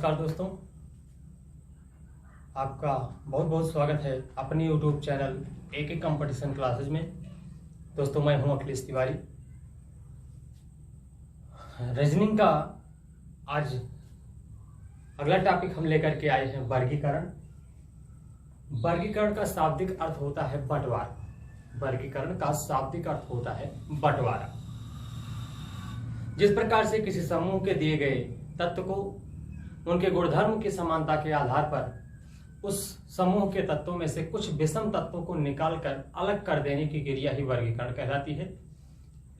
नमस्कार दोस्तों, आपका बहुत बहुत स्वागत है अपनी YouTube चैनल एक कंपटीशन क्लासेज में। दोस्तों मैं हूं अखिलेश तिवारी। रीजनिंग का आज अगला टॉपिक हम लेकर के आए हैं वर्गीकरण। वर्गीकरण का शाब्दिक अर्थ होता है बंटवारा। वर्गीकरण का शाब्दिक अर्थ होता है बंटवारा। जिस प्रकार से किसी समूह के दिए गए तत्व को उनके गुणधर्म की समानता के आधार पर उस समूह के तत्वों में से कुछ विषम तत्वों को निकालकर अलग कर देने की क्रिया ही वर्गीकरण कहलाती है।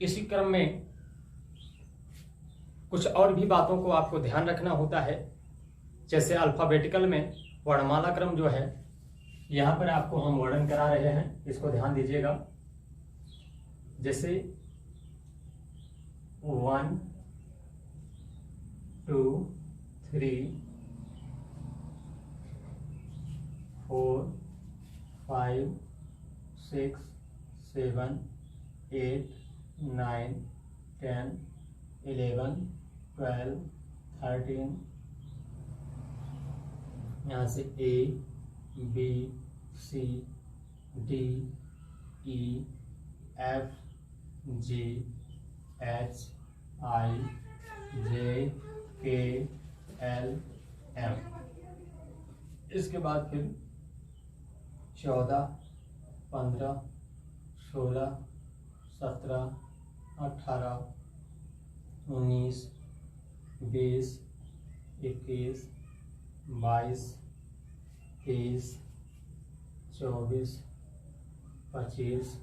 इसी क्रम में कुछ और भी बातों को आपको ध्यान रखना होता है। जैसे अल्फाबेटिकल में वर्णमाला क्रम जो है, यहां पर आपको हम वर्णन करा रहे हैं, इसको ध्यान दीजिएगा। जैसे 1 2 3 4 5 6 7 8 9 10 11 12 13, यहाँ से A B C D E F G H I J K L M। इसके बाद फिर 14 15 16 17 18 19 20 21 22 23 24 25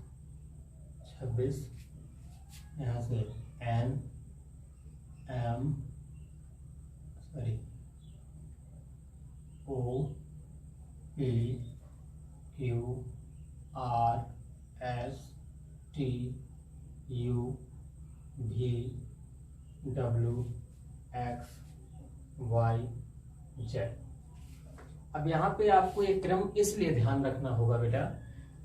26, यहाँ से N M O P Q R S T U V W X Y Z। अब यहाँ पे आपको एक क्रम इसलिए ध्यान रखना होगा बेटा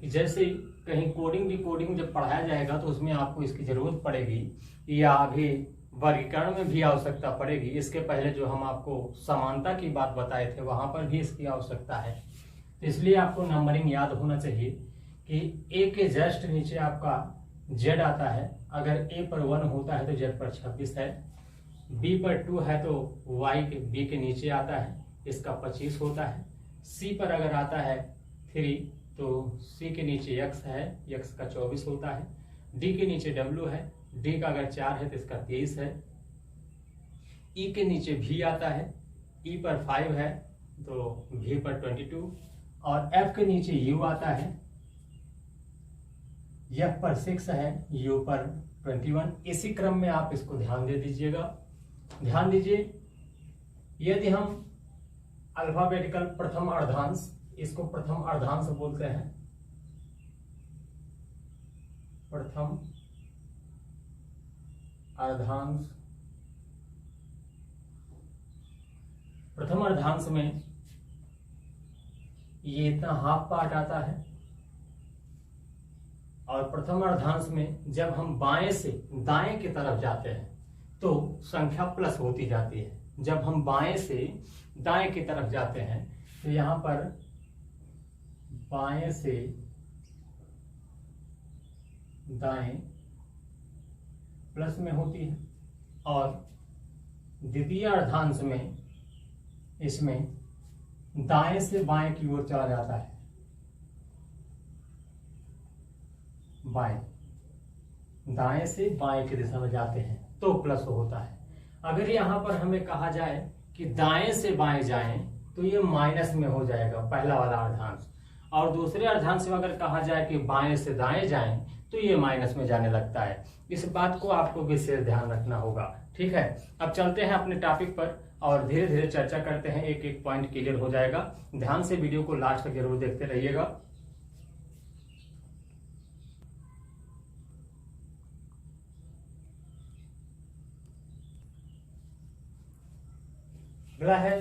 कि जैसे कहीं कोडिंग डिकोडिंग जब पढ़ाया जाएगा तो उसमें आपको इसकी जरूरत पड़ेगी या अभी वर्गीकरण में भी आवश्यकता पड़ेगी। इसके पहले जो हम आपको समानता की बात बताए थे वहां पर भी इसकी आवश्यकता है। तो इसलिए आपको नंबरिंग याद होना चाहिए कि A के जस्ट नीचे आपका Z आता है। अगर A पर 1 होता है तो Z पर 26 है। B पर 2 है तो Y के B के नीचे आता है, इसका 25 होता है। C पर अगर आता है 3 तो C के नीचे X है, X का 24 होता है। D के नीचे W है, D का अगर 4 है तो इसका 23 है। E के नीचे V आता है, E पर 5 है तो V पर 22, और F के नीचे U आता है, F पर 6 है, U पर 21। इसी क्रम में आप इसको ध्यान दे दीजिएगा। ध्यान दीजिए, यदि हम अल्फाबेटिकल प्रथम अर्धांश, इसको प्रथम अर्धांश बोलते हैं, प्रथम अर्धांश। प्रथम अर्धांश में ये इतना हाफ पार्ट आता है, और प्रथम अर्धांश में जब हम बाएं से दाएं की तरफ जाते हैं तो संख्या प्लस होती जाती है। जब हम बाएं से दाएं की तरफ जाते हैं तो यहां पर बाएं से दाएं प्लस में होती है, और द्वितीय अर्धांश में इसमें दाएं से बाएं की ओर चला जाता है, बाएं, दाएं से बाएं की दिशा में जाते हैं तो प्लस होता है। अगर यहां पर हमें कहा जाए कि दाएं से बाएं जाएं तो ये माइनस में हो जाएगा पहला वाला अर्धांश, और दूसरे अर्धांश में अगर कहा जाए कि बाएं से दाएं जाएं तो ये माइनस में जाने लगता है। इस बात को आपको विशेष ध्यान रखना होगा। ठीक है, अब चलते हैं अपने टॉपिक पर और धीरे धीरे चर्चा करते हैं। एक एक पॉइंट क्लियर हो जाएगा। ध्यान से वीडियो को लास्ट तक जरूर देखते रहिएगा। अगला है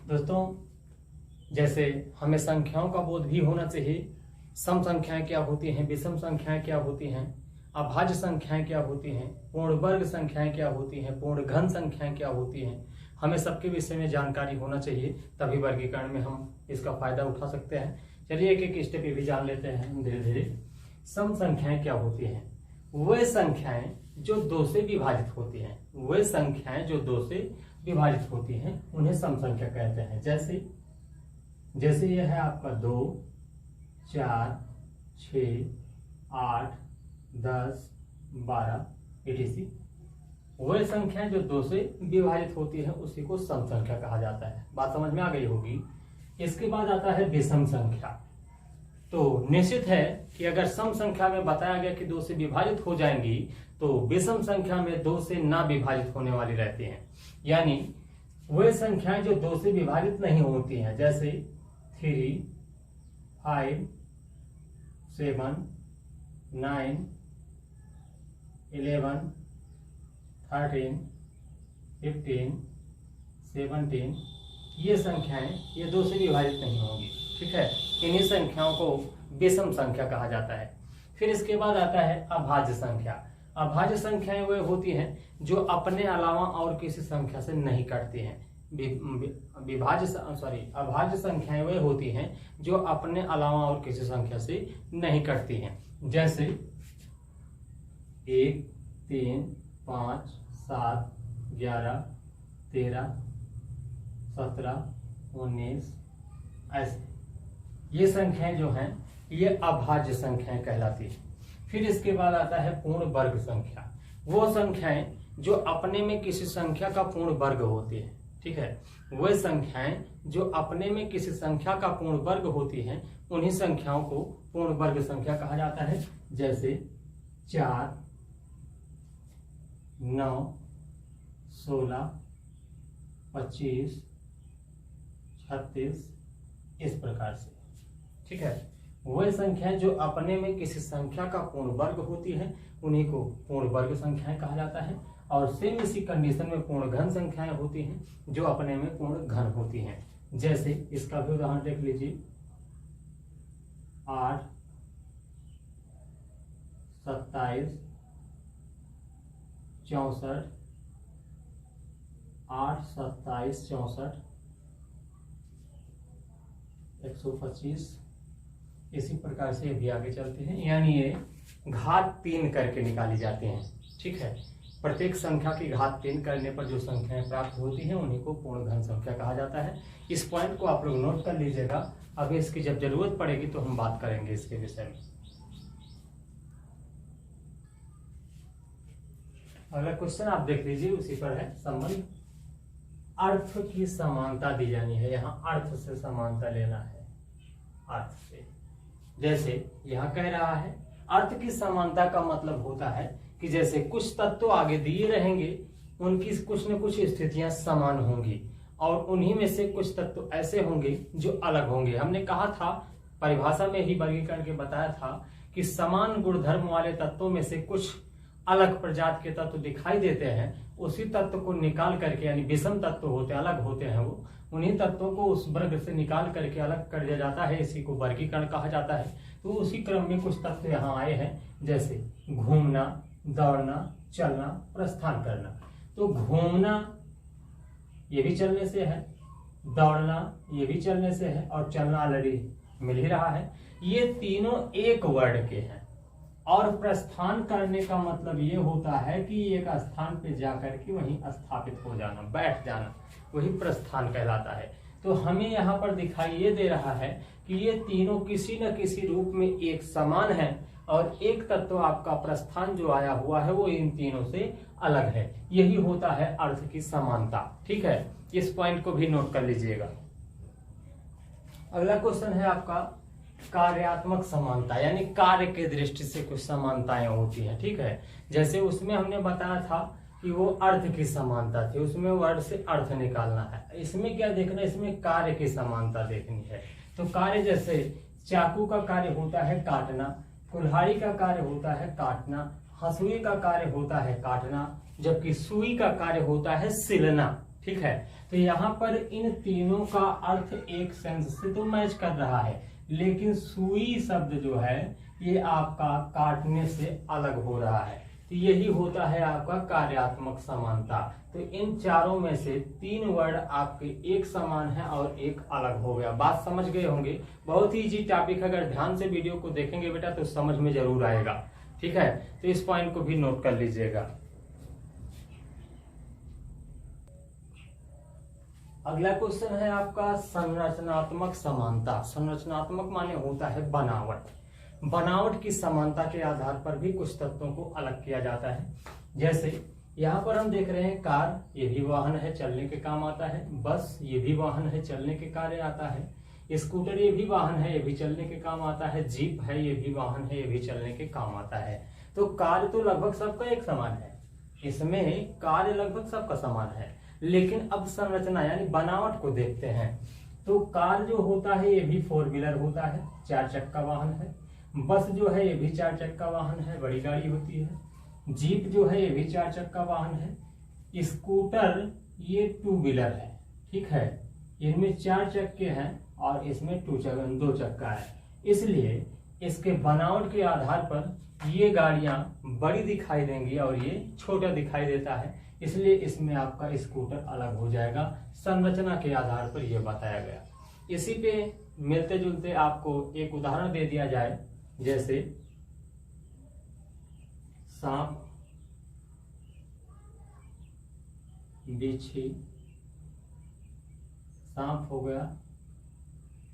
दोस्तों, जैसे हमें संख्याओं का बोध भी होना चाहिए। सम संख्याएं क्या होती हैं, विषम संख्याएं क्या होती हैं, अभाज्य संख्याएं क्या होती हैं, पूर्ण वर्ग संख्याएं क्या होती हैं, पूर्ण घन संख्याएं क्या होती हैं, हमें सबके विषय में जानकारी होना चाहिए, तभी वर्गीकरण में हम इसका फायदा उठा सकते हैं। चलिए एक एक स्टेप ये भी जान लेते हैं धीरे धीरे। सम संख्याएं क्या होती हैं, वे संख्याएं जो 2 से विभाजित होती हैं, वे संख्याएं जो 2 से विभाजित होती हैं उन्हें सम संख्या कहते हैं। जैसे यह है आपका 2, 4, 6, 8, 10, 12 etc। वह संख्याएं जो 2 से विभाजित होती है उसी को सम संख्या कहा जाता है। बात समझ में आ गई होगी। इसके बाद आता है विषम संख्या। तो निश्चित है कि अगर सम संख्या में बताया गया कि 2 से विभाजित हो जाएंगी तो विषम संख्या में 2 से ना विभाजित होने वाली रहती हैं। यानी वे संख्याएं जो 2 से विभाजित नहीं होती हैं, जैसे 3, 5, 7, 9, 11, 13, 15, 17, ये संख्याएं ये 2 से विभाजित नहीं होंगी। ठीक है, इन्हीं संख्याओं को विषम संख्या कहा जाता है। फिर इसके बाद आता है अभाज्य संख्या। अभाज्य संख्याएं वे होती हैं जो अपने अलावा और किसी संख्या से नहीं कटती हैं। अभाज्य संख्याएं वे होती हैं जो अपने अलावा और किसी संख्या से नहीं कटती हैं। जैसे 1, 3, 5, 7, 11, 13, 17, 19 ऐसे ये संख्याएं जो हैं ये अभाज्य संख्याएं कहलाती है। फिर इसके बाद आता है पूर्ण वर्ग संख्या। वो संख्याएं जो अपने में किसी संख्या का पूर्ण वर्ग होती है। ठीक है, वह संख्याएं जो अपने में किसी संख्या का पूर्ण वर्ग होती हैं उन्हीं संख्याओं को पूर्ण वर्ग संख्या कहा जाता है। जैसे 4, 9, 16, 25, 36 इस प्रकार से। ठीक है, वह संख्याएं जो अपने में किसी संख्या का पूर्ण वर्ग होती है उन्हीं को पूर्ण वर्ग संख्याएं कहा जाता है। और सेम इसी कंडीशन में पूर्ण घन संख्याएं होती हैं जो अपने में पूर्ण घन होती हैं। जैसे इसका भी उदाहरण देख लीजिए 8, 27, 64, 8, 27, 64, 125 इसी प्रकार से भी आगे चलते हैं। यानी ये घात 3 करके निकाली जाती हैं। ठीक है, प्रत्येक संख्या की घात 3 करने पर जो संख्याएं प्राप्त होती हैं उन्हीं को पूर्ण घन संख्या कहा जाता है। इस पॉइंट को आप लोग नोट कर लीजिएगा, अभी इसकी जब जरूरत पड़ेगी तो हम बात करेंगे इसके विषय में। अगला क्वेश्चन आप देख लीजिए, उसी पर है संबंध। अर्थ की समानता दी जानी है। यहाँ अर्थ से समानता लेना है, अर्थ से। जैसे यहाँ कह रहा है अर्थ की समानता का मतलब होता है कि जैसे कुछ तत्व आगे दिए रहेंगे उनकी कुछ न कुछ स्थितियां समान होंगी और उन्हीं में से कुछ तत्व ऐसे होंगे जो अलग होंगे। हमने कहा था परिभाषा में ही वर्गीकरण के बताया था कि समान गुणधर्म वाले तत्वों में से कुछ अलग प्रजाति के तत्व दिखाई देते हैं, उसी तत्व को निकाल करके, यानी विषम तत्व होते अलग होते हैं वो, उन्हीं तत्वों को उस वर्ग से निकाल करके अलग कर दिया जाता है। इसी को वर्गीकरण कहा जाता है। तो उसी क्रम में कुछ तत्व यहाँ आए हैं, जैसे घूमना, दौड़ना, चलना, प्रस्थान करना। तो घूमना ये भी चलने से है, दौड़ना ये भी चलने से है और चलना ऑलरेडी मिल ही रहा है। ये तीनों एक वर्ण के हैं। और प्रस्थान करने का मतलब ये होता है कि एक स्थान पे जाकर के वहीं स्थापित हो जाना, बैठ जाना, वही प्रस्थान कहलाता है। तो हमें यहाँ पर दिखाई ये दे रहा है कि ये तीनों किसी न किसी रूप में एक समान है और एक तत्व आपका प्रस्थान जो आया हुआ है वो इन तीनों से अलग है। यही होता है अर्थ की समानता। ठीक है, इस पॉइंट को भी नोट कर लीजिएगा। अगला क्वेश्चन है आपका कार्यात्मक समानता, यानी कार्य के दृष्टि से कुछ समानताएं होती हैं। ठीक है, जैसे उसमें हमने बताया था कि वो अर्थ की समानता थी, उसमें वर्ड से अर्थ निकालना है। इसमें क्या देखना, इसमें कार्य की समानता देखनी है। तो कार्य जैसे चाकू का कार्य होता है काटना, कुल्हाड़ी का कार्य होता है काटना, हंसुए का कार्य होता है काटना, जबकि सुई का कार्य होता है सिलना। ठीक है, तो यहाँ पर इन तीनों का अर्थ एक सेंस से तो मैच कर रहा है, लेकिन सुई शब्द जो है ये आपका काटने से अलग हो रहा है। तो यही होता है आपका कार्यात्मक समानता। तो इन चारों में से 3 वर्ड आपके एक समान है और एक अलग हो गया। बात समझ गए होंगे। बहुत ही इजी टॉपिक है, अगर ध्यान से वीडियो को देखेंगे बेटा तो समझ में जरूर आएगा। ठीक है, तो इस पॉइंट को भी नोट कर लीजिएगा। अगला क्वेश्चन है आपका संरचनात्मक समानता। संरचनात्मक माने होता है बनावट। बनावट की समानता के आधार पर भी कुछ तत्वों को अलग किया जाता है। जैसे यहाँ पर हम देख रहे हैं कार, ये भी वाहन है, चलने के काम आता है। बस ये भी वाहन है, चलने के कार्य आता है। स्कूटर ये भी वाहन है, ये भी चलने के काम आता है। जीप है, ये भी वाहन है, ये भी चलने के काम आता है। तो कार्य तो लगभग सबका एक समान है, इसमें कार्य लगभग सबका समान है। लेकिन अब संरचना यानी बनावट को देखते हैं। तो कार जो होता है ये भी 4 व्हीलर होता है, 4 चक्का वाहन है। बस जो है ये भी 4 चक्का वाहन है, बड़ी गाड़ी होती है। जीप जो है ये भी 4 चक्का वाहन है। स्कूटर ये 2 व्हीलर है, ठीक है। इनमें 4 चक्के हैं और इसमें 2 चक्का है। इसलिए इसके बनावट के आधार पर ये गाड़ियां बड़ी दिखाई देंगी और ये छोटा दिखाई देता है, इसलिए इसमें आपका स्कूटर अलग हो जाएगा। संरचना के आधार पर यह बताया गया। इसी पे मिलते जुलते आपको एक उदाहरण दे दिया जाए, जैसे सांप, बिच्छी, सांप हो गया,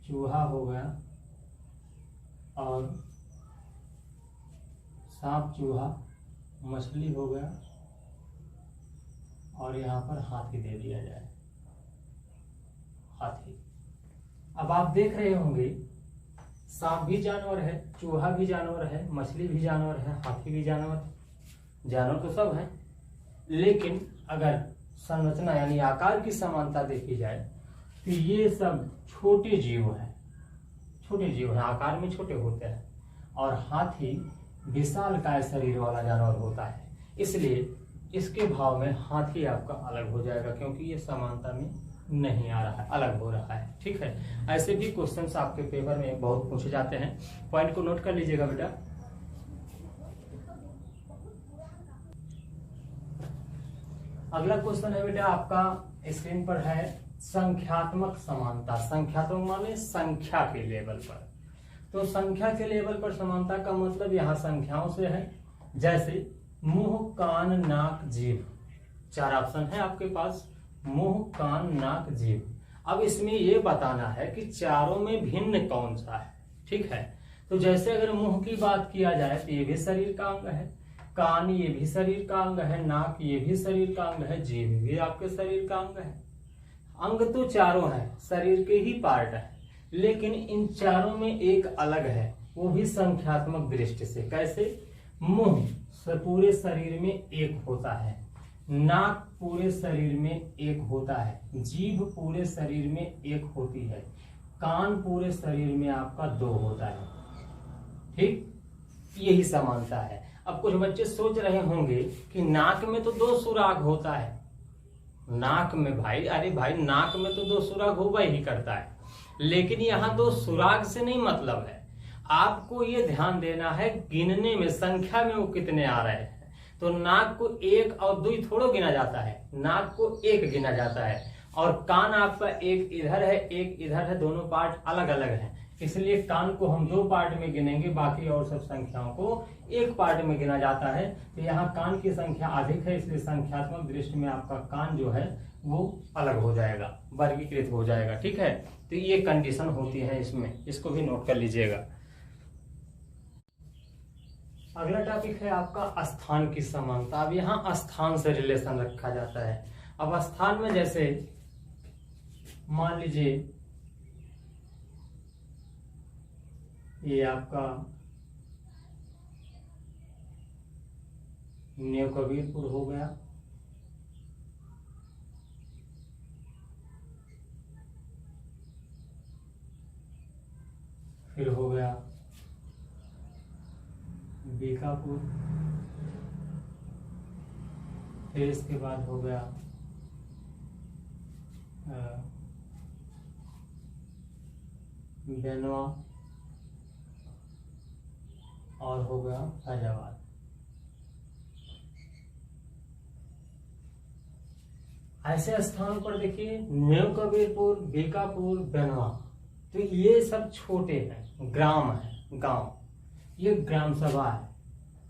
चूहा हो गया और सांप, चूहा, मछली हो गया और यहाँ पर हाथी दे दिया जाए। हाथी, अब आप देख रहे होंगे सांप भी जानवर है, चूहा भी जानवर है, मछली भी जानवर है, हाथी भी जानवर है। जानवर तो सब है, लेकिन अगर संरचना यानी आकार की समानता देखी जाए तो ये सब छोटे जीव हैं। छोटे जीव हैं, आकार में छोटे होते हैं। और हाथी विशालकाय शरीर वाला जानवर होता है, इसलिए इसके भाव में हाथी आपका अलग हो जाएगा, क्योंकि ये समानता में नहीं आ रहा है, अलग हो रहा है। ठीक है, ऐसे भी क्वेश्चंस आपके पेपर में बहुत पूछे जाते हैं। पॉइंट को नोट कर लीजिएगा बेटा। अगला क्वेश्चन है बेटा आपका स्क्रीन पर है संख्यात्मक समानता। संख्यात्मक माने संख्या के लेवल पर। तो संख्या के लेवल पर समानता का मतलब यहाँ संख्याओं से है। जैसे मुंह, कान, नाक, जीभ, 4 ऑप्शन है आपके पास। मुंह, कान, नाक, जीभ। अब इसमें यह बताना है कि चारों में भिन्न कौन सा है। ठीक है, तो जैसे अगर मुंह की बात किया जाए तो ये भी शरीर का अंग है, कान ये भी शरीर का अंग है, नाक ये भी शरीर का अंग है, जीभ भी आपके शरीर का अंग है। अंग तो चारों है, शरीर के ही पार्ट है, लेकिन इन चारों में एक अलग है, वो भी संख्यात्मक दृष्टि से। कैसे? मुंह पूरे शरीर में 1 होता है, नाक पूरे शरीर में 1 होता है, जीभ पूरे शरीर में 1 होती है, कान पूरे शरीर में आपका 2 होता है। ठीक, यही समानता है। अब कुछ बच्चे सोच रहे होंगे कि नाक में तो 2 सुराग होता है। नाक में भाई, अरे भाई नाक में तो 2 सुराग होगा ही करता है, लेकिन यहाँ 2 सुराग से नहीं मतलब है। आपको ये ध्यान देना है गिनने में, संख्या में वो कितने आ रहे हैं। तो नाक को 1 और 2 थोड़ो गिना जाता है, नाक को 1 गिना जाता है। और कान आपका 1 इधर है, 1 इधर है, दोनों पार्ट अलग अलग हैं, इसलिए कान को हम 2 पार्ट में गिनेंगे, बाकी और सब संख्याओं को 1 पार्ट में गिना जाता है। तो यहाँ कान की संख्या अधिक है, इसलिए संख्यात्मक दृष्टि में आपका कान जो है वो अलग हो जाएगा, वर्गीकृत हो जाएगा। ठीक है, तो ये कंडीशन होती है इसमें, इसको भी नोट कर लीजिएगा। अगला टॉपिक है आपका स्थान की समानता। अब यहाँ स्थान से रिलेशन रखा जाता है। अब स्थान में जैसे मान लीजिए ये आपका न्यू कबीरपुर हो गया, फिर हो गया बीकापुर, फिर इसके बाद हो गया बेनवा, और हो गया फैजाबाद। ऐसे स्थानों पर देखिए न्यू कबीरपुर, बीकापुर, बेनवा, तो ये सब छोटे हैं, ग्राम है, गांव, ये ग्राम सभा है।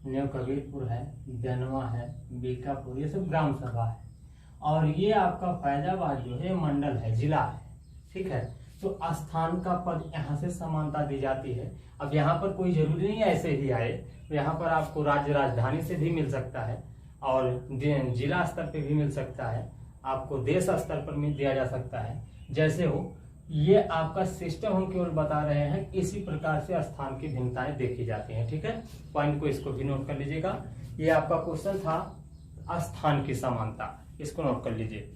न्यू कबीरपुर है, बेनवा है, बीकापुर, ये सब ग्राम सभा है। और ये आपका फैजाबाद जो है मंडल है, जिला है, ठीक है। तो स्थान का पद यहाँ से समानता दी जाती है। अब यहाँ पर कोई जरूरी नहीं है ऐसे ही आए, यहाँ पर आपको राज्य राजधानी से भी मिल सकता है और जिला स्तर पे भी मिल सकता है, आपको देश स्तर पर भी दिया जा सकता है, जैसे हो। ये आपका सिस्टम हम केवल बता रहे हैं, इसी प्रकार से स्थान की भिन्नताएं देखी जाती हैं, ठीक है। पॉइंट को इसको भी नोट कर लीजिएगा। ये आपका क्वेश्चन था स्थान की समानता, इसको नोट कर लीजिए।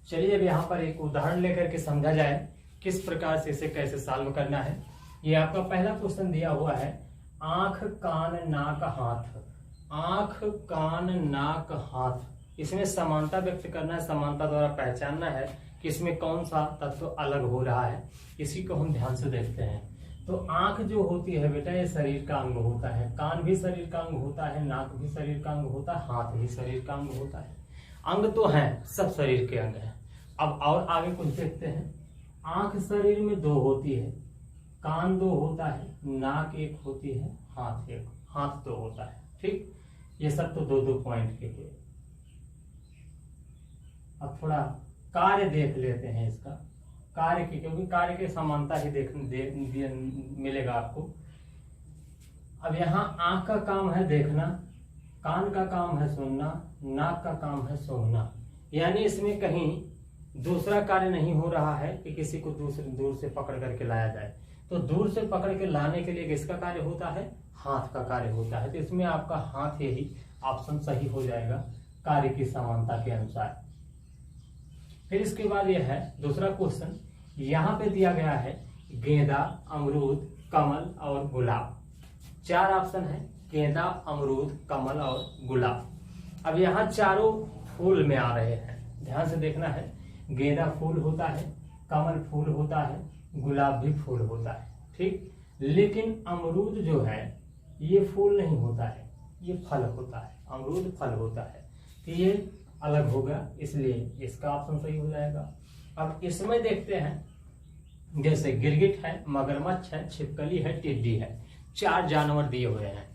चलिए अब यहाँ पर एक उदाहरण लेकर के समझा जाए किस प्रकार से इसे कैसे सॉल्व करना है। ये आपका पहला क्वेश्चन दिया हुआ है, आंख, कान, नाक, हाथ। आंख, कान, नाक, हाथ, इसमें समानता व्यक्त करना है, समानता द्वारा पहचानना है कि इसमें कौन सा तत्व अलग हो रहा है। इसी को हम ध्यान से देखते हैं। तो आंख जो होती है बेटा, ये शरीर का अंग होता है, कान भी शरीर का अंग होता है, नाक भी शरीर का अंग होता है, हाथ भी शरीर का अंग होता है। अंग तो हैं, सब शरीर के अंग हैं। अब और आगे कुछ देखते हैं। आंख शरीर में दो होती है, कान दो होता है, नाक एक होती है, हाथ एक, हाथ दो होता है, ठीक। ये सब तो दो दो पॉइंट के हुए। अब थोड़ा कार्य देख लेते हैं इसका, कार्य की, क्योंकि कार्य की समानता ही मिलेगा आपको। अब यहाँ आंख का काम है देखना, कान का काम है सुनना, नाक का काम है सूंघना, यानी इसमें कहीं दूसरा कार्य नहीं हो रहा है कि किसी को दूर से पकड़ करके लाया जाए। तो दूर से पकड़ के लाने के लिए किसका कार्य होता है, हाथ का कार्य होता है। तो इसमें आपका हाथ यही ऑप्शन सही हो जाएगा कार्य की समानता के अनुसार। फिर इसके बाद यह है दूसरा क्वेश्चन, यहाँ पे दिया गया है गेंदा, अमरूद, कमल और गुलाब। चार ऑप्शन है, गेंदा, अमरूद, कमल और गुलाब। अब यहाँ चारों फूल में आ रहे हैं, ध्यान से देखना है। गेंदा फूल होता है, कमल फूल होता है, गुलाब भी फूल होता है, ठीक। लेकिन अमरूद जो है ये फूल नहीं होता है, ये फल होता है, अमरूद फल होता है। तो ये अलग होगा, इसलिए इसका ऑप्शन सही हो जाएगा। अब इसमें देखते हैं, जैसे गिरगिट है, मगरमच्छ है, छिपकली है, टिड्डी है। चार जानवर दिए हुए हैं,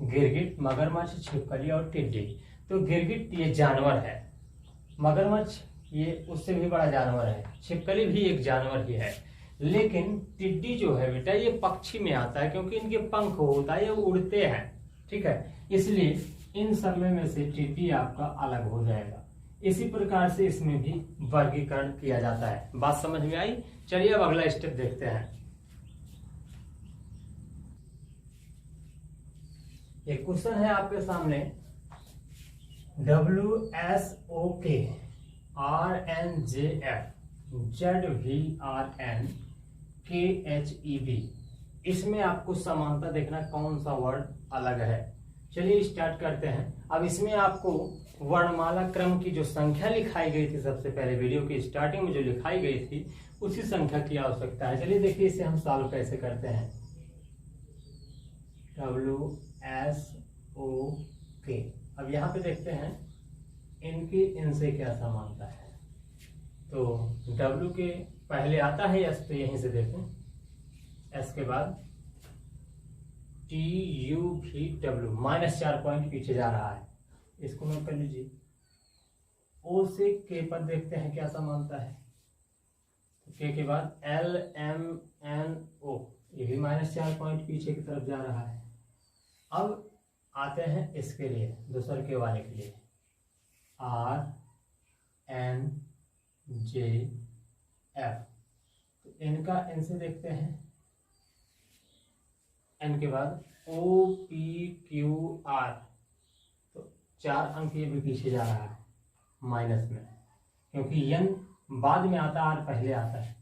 गिरगिट, मगरमच्छ, छिपकली और टिड्डी। तो गिरगिट ये जानवर है, मगरमच्छ ये उससे भी बड़ा जानवर है, छिपकली भी एक जानवर ही है। लेकिन टिड्डी जो है बेटा ये पक्षी में आता है, क्योंकि इनके पंख होता है, ये उड़ते हैं, ठीक है। इसलिए इन सब में से टिड्डी आपका अलग हो जाएगा। इसी प्रकार से इसमें भी वर्गीकरण किया जाता है। बात समझ में आई? चलिए अब अगला स्टेप देखते हैं। एक क्वेश्चन है आपके सामने, WSOK, RNJF, ZVRN, KHEB, इसमें आपको समानता देखना कौन सा वर्ड अलग है। चलिए स्टार्ट करते हैं। अब इसमें आपको वर्णमाला क्रम की जो संख्या लिखाई गई थी सबसे पहले वीडियो की स्टार्टिंग में जो लिखाई गई थी उसी संख्या की आवश्यकता है। चलिए देखिए इसे हम सॉल्व कैसे करते हैं। WSOK, अब यहाँ पे देखते हैं इनकी इनसे क्या समानता है। तो W के पहले आता है S, तो यहीं से देखें, S के बाद TUVW, -4 पॉइंट पीछे जा रहा है, इसको नोट कर लीजिए। O से K पर देखते हैं क्या समानता है। तो K के बाद LMNO, ये भी -4 पॉइंट पीछे की तरफ जा रहा है। अब आते हैं इसके लिए, दूसरे के वाले के लिए, RNJF, तो इनका इनसे देखते हैं। N के बाद OPQR, तो 4 अंक ये भी पीछे जा रहा है माइनस में, क्योंकि N बाद में आता है, R पहले आता है।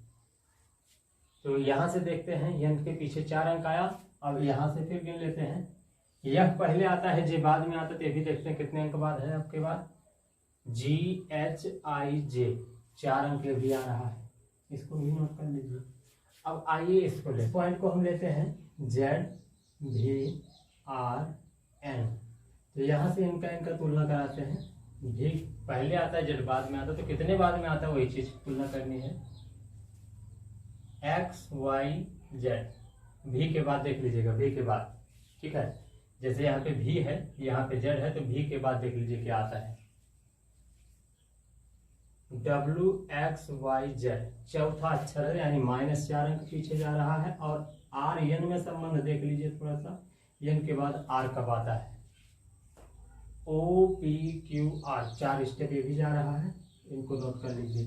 तो यहां से देखते हैं N के पीछे 4 अंक आया। अब यहां से फिर गिन लेते हैं, यह पहले आता है, J बाद में आता है, तो ये भी देखते हैं कितने अंक बाद है। आपके बाद GHIJ, 4 अंक भी आ रहा है, इसको भी नोट कर लीजिए। अब आइए इसको ले, पॉइंट को हम लेते हैं ZVRN। तो यहाँ से इनका तुलना कराते हैं। V पहले आता है, Z बाद में आता है, तो कितने बाद में आता है वही चीज तुलना करनी है। XYZ, V के बाद देख लीजिएगा, V के बाद, ठीक है। जैसे यहाँ पे V है, यहाँ पे Z है, तो V के बाद देख लीजिए क्या आता है, WXYZ, चौथा अक्षर है, यानी -4 अंक पीछे जा रहा है। और RN में संबंध देख लीजिए थोड़ा सा, N के बाद R कब आता है, OPQR, 4 स्टेप ये भी जा रहा है, इनको नोट कर लीजिए।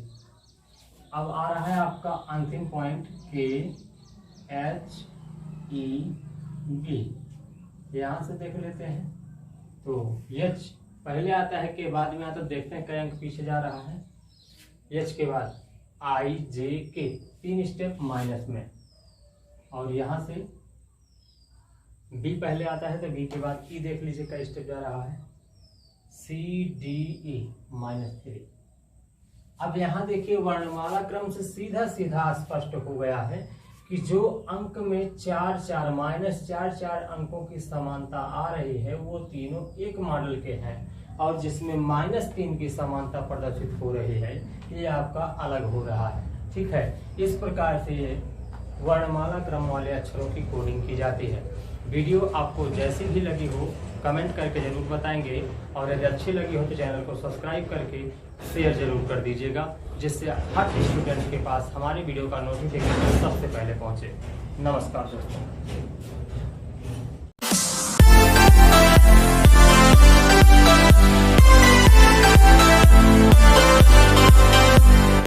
अब आ रहा है आपका अंतिम पॉइंट KHEB, यहाँ से देख लेते हैं। तो H पहले आता है, के बाद में आता है, देखते हैं कई अंक पीछे जा रहा है। H के बाद IJK, 3 स्टेप माइनस में। और यहाँ से B पहले आता है, तो B के बाद E देख लीजिए कई स्टेप जा रहा है, CDE, -3। अब यहाँ देखिए वर्णमाला क्रम से सीधा सीधा स्पष्ट हो गया है कि जो अंक में 4 4 अंकों की समानता आ रही है वो तीनों एक मॉडल के हैं, और जिसमें -3 की समानता प्रदर्शित हो रही है ये आपका अलग हो रहा है, ठीक है। इस प्रकार से ये वर्णमाला क्रम वाले अक्षरों की कोडिंग की जाती है। वीडियो आपको जैसी भी लगी हो कमेंट करके जरूर बताएंगे, और यदि अच्छी लगी हो तो चैनल को सब्सक्राइब करके शेयर जरूर कर दीजिएगा, जिससे हर स्टूडेंट के पास हमारी वीडियो का नोटिफिकेशन सबसे पहले पहुंचे। नमस्कार दोस्तों।